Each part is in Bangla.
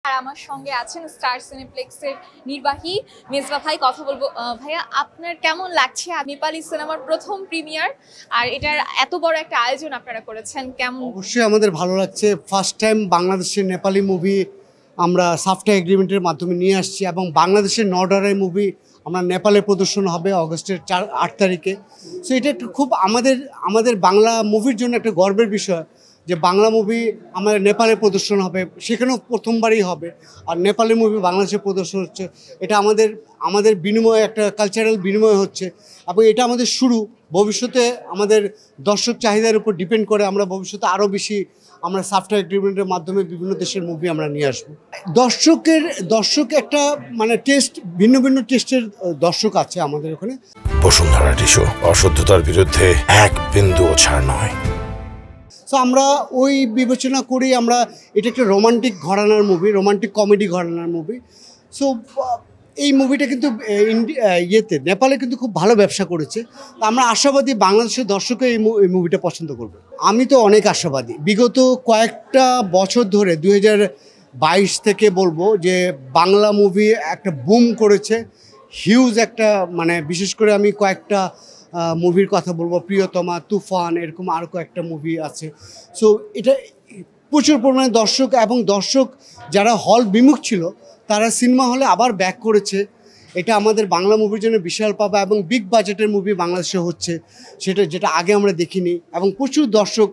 আর আমার সঙ্গে আছেন স্টার সিনেপ্লেক্সের নির্বাহী মেজবা ভাই। কথা বলবো। ভাইয়া, আপনার কেমন লাগছে নেপালি সিনেমার প্রথম প্রিমিয়ার, আর এটার এত বড় একটা আয়োজন আপনারা করেছেন, কেমন? অবশ্যই আমাদের ভালো লাগছে। ফার্স্ট টাইম বাংলাদেশের নেপালি মুভি আমরা সাফটা এগ্রিমেন্টের মাধ্যমে নিয়ে আসছি, এবং বাংলাদেশের নর্ডারের মুভি আমরা নেপালে প্রদর্শন হবে অগস্টের 8 তারিখে। সো এটা একটা খুব আমাদের আমাদের বাংলা মুভির জন্য একটা গর্বের বিষয় যে বাংলা মুভি আমাদের নেপালে প্রদর্শন হবে, সেখানেও প্রথমবারই হবে। আর নেপালি মুভি বাংলাদেশে প্রদর্শন হচ্ছে, এটা আমাদের আমাদের বিনিময়ে একটা কালচারাল বিনিময় হচ্ছে, এবং এটা আমাদের শুরু। ভবিষ্যতে আমাদের দর্শক চাহিদার উপর ডিপেন্ড করে আমরা ভবিষ্যতে আরও বেশি আমরা সফটওয়্যার এগ্রিমেন্টের মাধ্যমে বিভিন্ন দেশের মুভি আমরা নিয়ে আসবো। দর্শক একটা মানে টেস্ট, ভিন্ন ভিন্ন টেস্টের দর্শক আছে আমাদের ওখানে। বসুন্ধরা টিস্যু, অশুদ্ধতার বিরুদ্ধে এক বিন্দুও ছাড় নয়। সো আমরা ওই বিবেচনা করি, আমরা এটা একটা রোমান্টিক ঘরানার মুভি, রোমান্টিক কমেডি ঘরানার মুভি। সো এই মুভিটা কিন্তু নেপালে কিন্তু খুব ভালো ব্যবসা করেছে। তা আমরা আশাবাদী বাংলাদেশের দর্শকও এই মুভিটা পছন্দ করবে। আমি তো অনেক আশাবাদী। বিগত কয়েকটা বছর ধরে 2022 থেকে বলবো যে বাংলা মুভি একটা বুম করেছে, হিউজ একটা, মানে বিশেষ করে আমি কয়েকটা মুভির কথা বলবো, প্রিয়তমা, তুফান, এরকম আরও কয়েকটা মুভি আছে। সো এটা প্রচুর পরিমাণে দর্শক যারা হল বিমুখ ছিল তারা সিনেমা হলে আবার ব্যাক করেছে। এটা আমাদের বাংলা মুভির জন্য বিশাল পাবা, এবং বিগ বাজেটের মুভি বাংলাদেশে হচ্ছে, যেটা আগে আমরা দেখিনি। এবং প্রচুর দর্শক,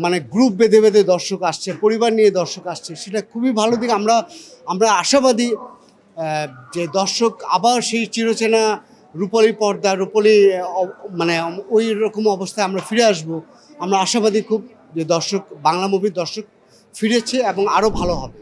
মানে গ্রুপ বেঁধে বেঁধে দর্শক আসছে, পরিবার নিয়ে দর্শক আসছে, সেটা খুবই ভালো দিক। আমরা আশাবাদী যে দর্শক আবার সেই চিরচেনা রূপালী পর্দা, মানে ওই রকম অবস্থায় আমরা ফিরে আসব। আমরা আশাবাদী খুব যে বাংলা মুভির দর্শক ফিরেছে এবং আরও ভালো হবে।